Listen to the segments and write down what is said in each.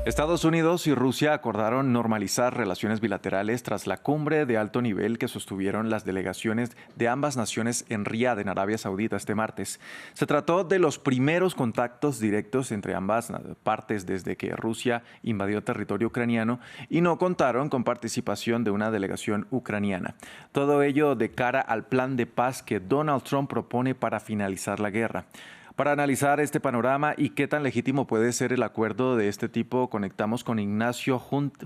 Estados Unidos y Rusia acordaron normalizar relaciones bilaterales tras la cumbre de alto nivel que sostuvieron las delegaciones de ambas naciones en Riad, en Arabia Saudita, este martes. Se trató de los primeros contactos directos entre ambas partes desde que Rusia invadió territorio ucraniano y no contaron con participación de una delegación ucraniana. Todo ello de cara al plan de paz que Donald Trump propone para finalizar la guerra. Para analizar este panorama y qué tan legítimo puede ser el acuerdo de este tipo, conectamos con Ignacio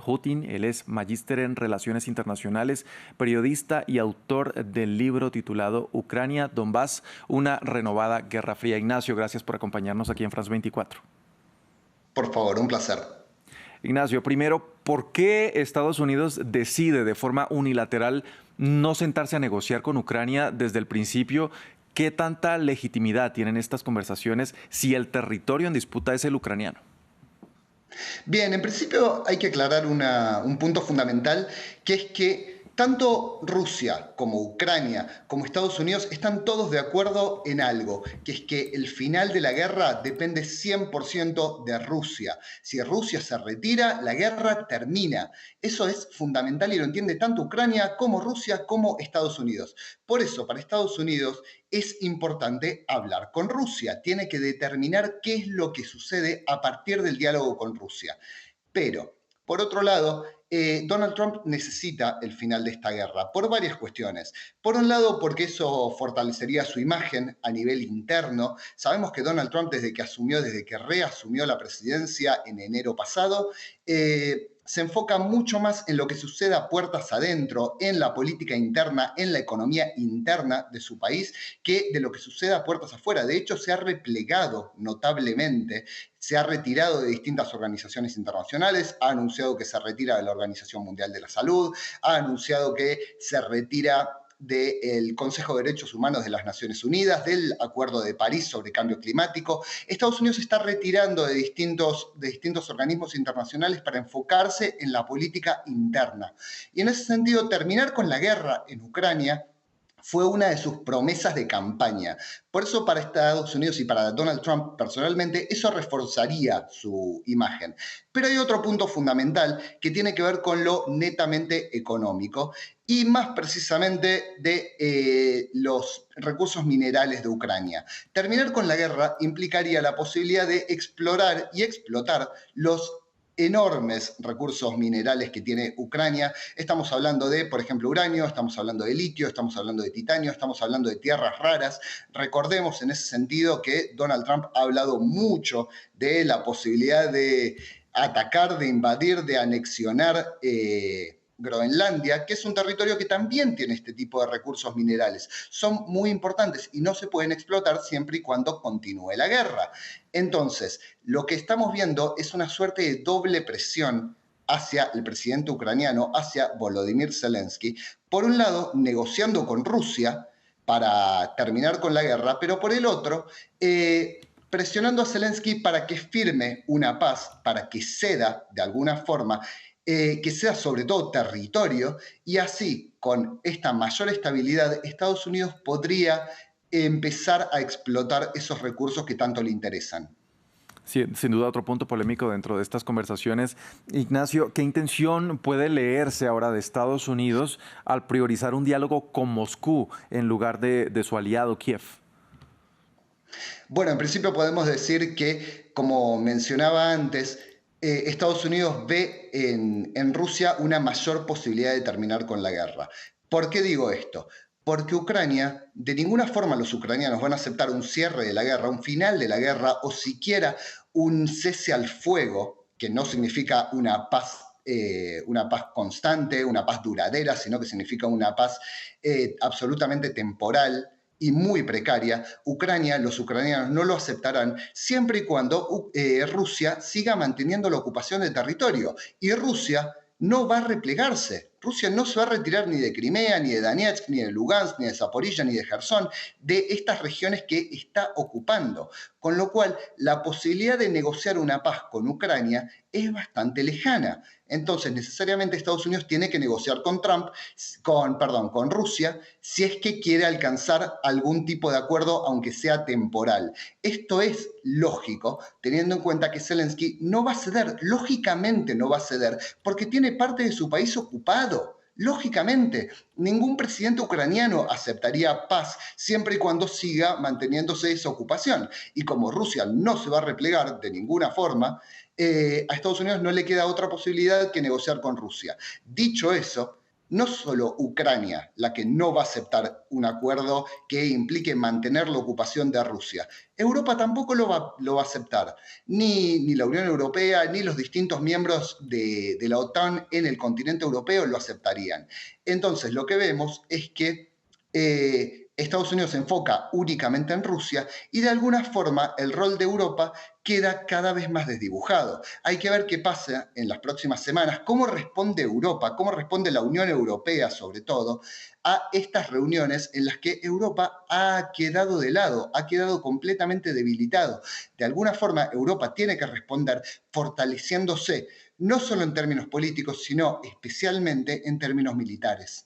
Hutin. Él es magíster en Relaciones Internacionales, periodista y autor del libro titulado Ucrania, Donbass, una renovada guerra fría. Ignacio, gracias por acompañarnos aquí en France 24. Por favor, un placer. Ignacio, primero, ¿por qué Estados Unidos decide de forma unilateral no sentarse a negociar con Ucrania desde el principio? ¿Qué tanta legitimidad tienen estas conversaciones si el territorio en disputa es el ucraniano? Bien, en principio hay que aclarar un punto fundamental, que es que tanto Rusia como Ucrania como Estados Unidos están todos de acuerdo en algo, que es que el final de la guerra depende 100% de Rusia. Si Rusia se retira, la guerra termina. Eso es fundamental y lo entiende tanto Ucrania como Rusia como Estados Unidos. Por eso, para Estados Unidos es importante hablar con Rusia. Tiene que determinar qué es lo que sucede a partir del diálogo con Rusia. Pero, por otro lado, Donald Trump necesita el final de esta guerra por varias cuestiones. Por un lado, porque eso fortalecería su imagen a nivel interno. Sabemos que Donald Trump, desde que reasumió la presidencia en enero pasado, se enfoca mucho más en lo que sucede a puertas adentro, en la política interna, en la economía interna de su país, que de lo que sucede a puertas afuera. De hecho, se ha replegado notablemente, se ha retirado de distintas organizaciones internacionales, ha anunciado que se retira de la Organización Mundial de la Salud, ha anunciado que se retira del Consejo de Derechos Humanos de las Naciones Unidas, del Acuerdo de París sobre cambio climático. Estados Unidos se está retirando de distintos organismos internacionales para enfocarse en la política interna. Y en ese sentido, terminar con la guerra en Ucrania fue una de sus promesas de campaña. Por eso para Estados Unidos y para Donald Trump personalmente, eso reforzaría su imagen. Pero hay otro punto fundamental que tiene que ver con lo netamente económico y más precisamente de los recursos minerales de Ucrania. Terminar con la guerra implicaría la posibilidad de explorar y explotar los enormes recursos minerales que tiene Ucrania. Estamos hablando de, por ejemplo, uranio, estamos hablando de litio, estamos hablando de titanio, estamos hablando de tierras raras. Recordemos en ese sentido que Donald Trump ha hablado mucho de la posibilidad de atacar, de invadir, de anexionar Groenlandia, que es un territorio que también tiene este tipo de recursos minerales. Son muy importantes y no se pueden explotar siempre y cuando continúe la guerra. Entonces, lo que estamos viendo es una suerte de doble presión hacia el presidente ucraniano, hacia Volodymyr Zelensky, por un lado, negociando con Rusia para terminar con la guerra, pero por el otro, presionando a Zelensky para que firme una paz, para que ceda de alguna forma, que sea sobre todo territorio, y así, con esta mayor estabilidad, Estados Unidos podría empezar a explotar esos recursos que tanto le interesan. Sí, sin duda otro punto polémico dentro de estas conversaciones. Ignacio, ¿qué intención puede leerse ahora de Estados Unidos al priorizar un diálogo con Moscú en lugar de su aliado Kiev? Bueno, en principio podemos decir que, como mencionaba antes, Estados Unidos ve en Rusia una mayor posibilidad de terminar con la guerra. ¿Por qué digo esto? Porque Ucrania, de ninguna forma los ucranianos van a aceptar un cierre de la guerra, un final de la guerra o siquiera un cese al fuego, que no significa una paz constante, una paz duradera, sino que significa una paz absolutamente temporal y muy precaria. Ucrania, los ucranianos no lo aceptarán siempre y cuando Rusia siga manteniendo la ocupación de territorio. Y Rusia no va a replegarse. Rusia no se va a retirar ni de Crimea, ni de Donetsk, ni de Lugansk, ni de Zaporilla, ni de Gerson, de estas regiones que está ocupando. Con lo cual, la posibilidad de negociar una paz con Ucrania es bastante lejana. Entonces, necesariamente Estados Unidos tiene que negociar con Trump, con Rusia, si es que quiere alcanzar algún tipo de acuerdo, aunque sea temporal. Esto es lógico, teniendo en cuenta que Zelensky no va a ceder, lógicamente no va a ceder, porque tiene parte de su país ocupado. Lógicamente, ningún presidente ucraniano aceptaría paz siempre y cuando siga manteniéndose esa ocupación. Y como Rusia no se va a replegar de ninguna forma, a Estados Unidos no le queda otra posibilidad que negociar con Rusia. Dicho eso, no solo Ucrania la que no va a aceptar un acuerdo que implique mantener la ocupación de Rusia. Europa tampoco lo va a aceptar. Ni la Unión Europea, ni los distintos miembros de la OTAN en el continente europeo lo aceptarían. Entonces, lo que vemos es que Estados Unidos se enfoca únicamente en Rusia y de alguna forma el rol de Europa queda cada vez más desdibujado. Hay que ver qué pasa en las próximas semanas, cómo responde Europa, cómo responde la Unión Europea sobre todo a estas reuniones en las que Europa ha quedado de lado, ha quedado completamente debilitado. De alguna forma Europa tiene que responder fortaleciéndose, no solo en términos políticos, sino especialmente en términos militares.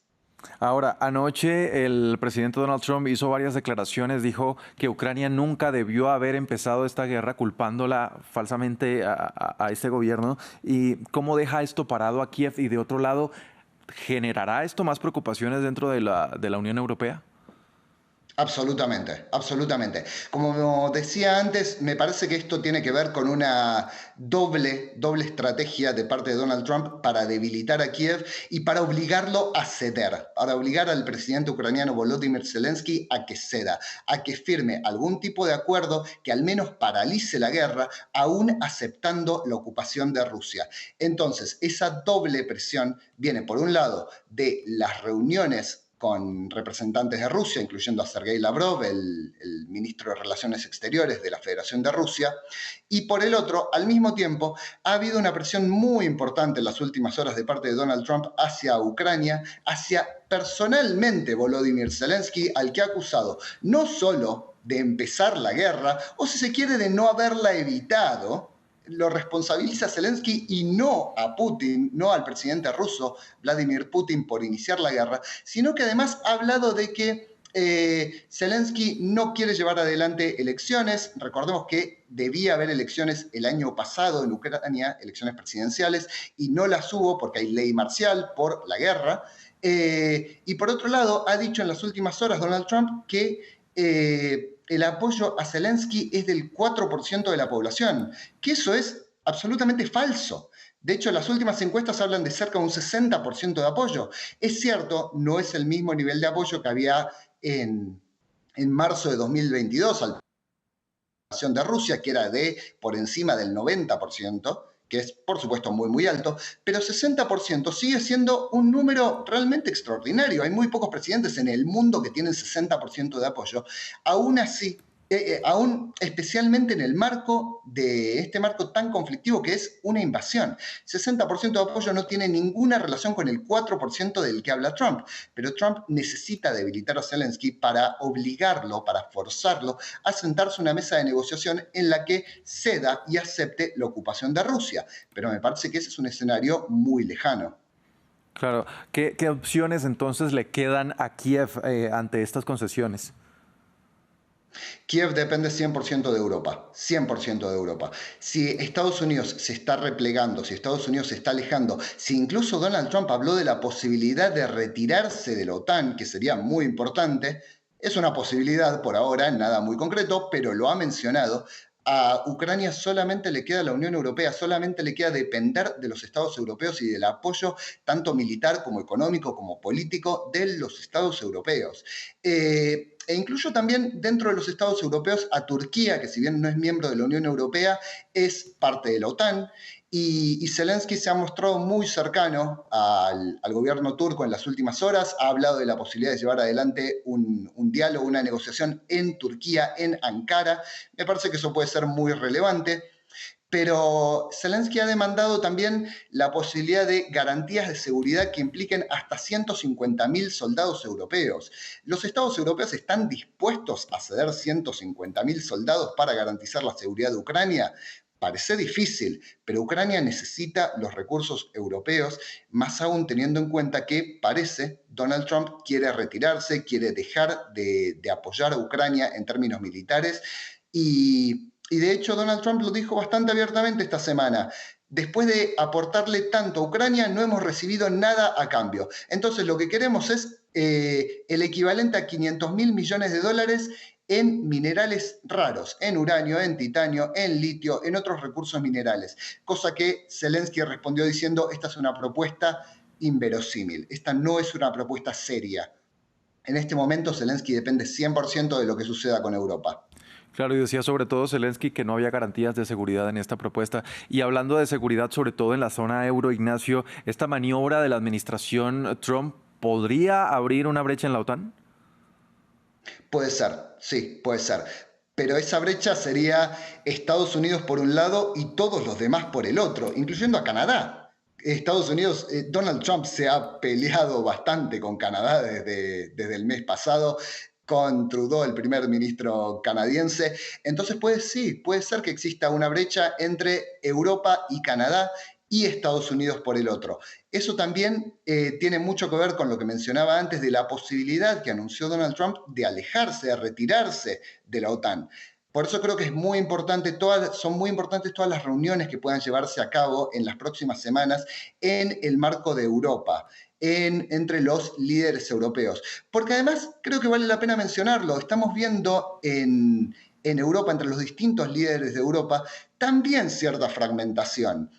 Ahora, anoche el presidente Donald Trump hizo varias declaraciones, dijo que Ucrania nunca debió haber empezado esta guerra culpándola falsamente a este gobierno. ¿Y cómo deja esto parado a Kiev? Y de otro lado, ¿generará esto más preocupaciones dentro de la Unión Europea? Absolutamente, absolutamente. Como decía antes, me parece que esto tiene que ver con una doble estrategia de parte de Donald Trump para debilitar a Kiev y para obligarlo a ceder, para obligar al presidente ucraniano Volodymyr Zelensky a que ceda, a que firme algún tipo de acuerdo que al menos paralice la guerra, aún aceptando la ocupación de Rusia. Entonces, esa doble presión viene, por un lado, de las reuniones con representantes de Rusia, incluyendo a Sergei Lavrov, el ministro de Relaciones Exteriores de la Federación de Rusia, y por el otro, al mismo tiempo, ha habido una presión muy importante en las últimas horas de parte de Donald Trump hacia Ucrania, hacia personalmente Volodymyr Zelensky, al que ha acusado no solo de empezar la guerra, o si se quiere, de no haberla evitado, lo responsabiliza a Zelensky y no a Putin, no al presidente ruso Vladimir Putin por iniciar la guerra, sino que además ha hablado de que Zelensky no quiere llevar adelante elecciones. Recordemos que debía haber elecciones el año pasado en Ucrania, elecciones presidenciales, y no las hubo porque hay ley marcial por la guerra. Y por otro lado, ha dicho en las últimas horas Donald Trump que el apoyo a Zelensky es del 4% de la población, que eso es absolutamente falso. De hecho, las últimas encuestas hablan de cerca de un 60% de apoyo. Es cierto, no es el mismo nivel de apoyo que había en marzo de 2022 a la invasión de Rusia, que era de por encima del 90%, que es por supuesto muy, muy alto, pero 60% sigue siendo un número realmente extraordinario. Hay muy pocos presidentes en el mundo que tienen 60% de apoyo. Aún así, aún especialmente en el marco de este marco tan conflictivo que es una invasión. 60% de apoyo no tiene ninguna relación con el 4% del que habla Trump, pero Trump necesita debilitar a Zelensky para obligarlo, para forzarlo a sentarse a una mesa de negociación en la que ceda y acepte la ocupación de Rusia. Pero me parece que ese es un escenario muy lejano. Claro. ¿Qué opciones entonces le quedan a Kiev ante estas concesiones? Kiev depende 100% de Europa, 100% de Europa. Si Estados Unidos se está replegando, si Estados Unidos se está alejando, si incluso Donald Trump habló de la posibilidad de retirarse de la OTAN, que sería muy importante, es una posibilidad por ahora, nada muy concreto, pero lo ha mencionado. A Ucrania solamente le queda la Unión Europea, solamente le queda depender de los Estados europeos y del apoyo tanto militar como económico como político de los Estados europeos. E incluyo también dentro de los Estados europeos a Turquía, que si bien no es miembro de la Unión Europea, es parte de la OTAN. Y Zelensky se ha mostrado muy cercano al gobierno turco en las últimas horas, ha hablado de la posibilidad de llevar adelante un diálogo, una negociación en Turquía, en Ankara. Me parece que eso puede ser muy relevante. Pero Zelensky ha demandado también la posibilidad de garantías de seguridad que impliquen hasta 150.000 soldados europeos. ¿Los estados europeos están dispuestos a ceder 150.000 soldados para garantizar la seguridad de Ucrania? parece difícil, pero Ucrania necesita los recursos europeos, más aún teniendo en cuenta que parece Donald Trump quiere retirarse, quiere dejar de apoyar a Ucrania en términos militares y de hecho Donald Trump lo dijo bastante abiertamente esta semana. Después de aportarle tanto a Ucrania, no hemos recibido nada a cambio. Entonces, lo que queremos es el equivalente a 500.000 millones de dólares en minerales raros, en uranio, en titanio, en litio, en otros recursos minerales. Cosa que Zelensky respondió diciendo, esta es una propuesta inverosímil, esta no es una propuesta seria. En este momento, Zelensky depende 100% de lo que suceda con Europa. Claro, y decía sobre todo Zelensky que no había garantías de seguridad en esta propuesta. Y hablando de seguridad, sobre todo en la zona euro, Ignacio, ¿esta maniobra de la administración Trump podría abrir una brecha en la OTAN? Puede ser, sí, puede ser. Pero esa brecha sería Estados Unidos por un lado y todos los demás por el otro, incluyendo a Canadá. Estados Unidos, Donald Trump se ha peleado bastante con Canadá desde el mes pasado, con Trudeau, el primer ministro canadiense. Entonces, puede ser que exista una brecha entre Europa y Canadá y Estados Unidos por el otro. Eso también tiene mucho que ver con lo que mencionaba antes de la posibilidad que anunció Donald Trump de alejarse, de retirarse de la OTAN. Por eso creo que es muy importante, son muy importantes todas las reuniones que puedan llevarse a cabo en las próximas semanas en el marco de Europa, entre los líderes europeos. Porque además creo que vale la pena mencionarlo, estamos viendo en Europa, entre los distintos líderes de Europa, también cierta fragmentación.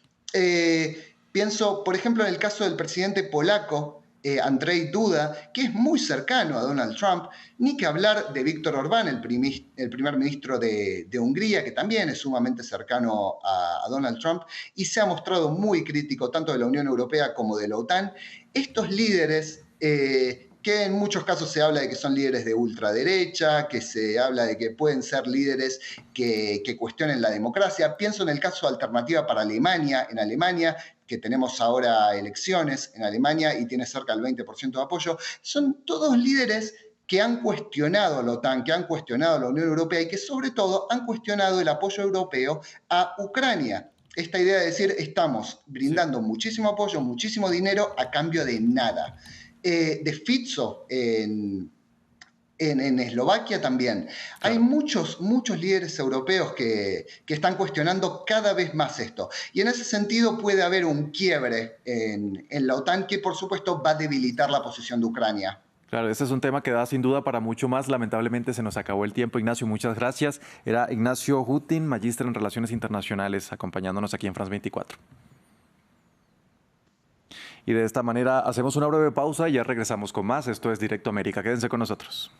Pienso, por ejemplo, en el caso del presidente polaco, Andrzej Duda, que es muy cercano a Donald Trump, ni que hablar de Víctor Orbán, el primer ministro de Hungría, que también es sumamente cercano a Donald Trump y se ha mostrado muy crítico tanto de la Unión Europea como de la OTAN. Estos líderes que en muchos casos se habla de que son líderes de ultraderecha, que se habla de que pueden ser líderes que cuestionen la democracia. Pienso en el caso de Alternativa para Alemania, en Alemania, que tenemos ahora elecciones en Alemania y tiene cerca del 20% de apoyo. Son todos líderes que han cuestionado a la OTAN, que han cuestionado a la Unión Europea y que sobre todo han cuestionado el apoyo europeo a Ucrania. Esta idea de decir, estamos brindando muchísimo apoyo, muchísimo dinero a cambio de nada. De Fico en Eslovaquia también. Claro. Hay muchos líderes europeos que están cuestionando cada vez más esto. Y en ese sentido puede haber un quiebre en la OTAN que, por supuesto, va a debilitar la posición de Ucrania. Claro, ese es un tema que da sin duda para mucho más. Lamentablemente se nos acabó el tiempo. Ignacio, muchas gracias. Era Ignacio Hutin, magíster en Relaciones Internacionales, acompañándonos aquí en France 24. Y de esta manera hacemos una breve pausa y ya regresamos con más. Esto es Directo América. Quédense con nosotros.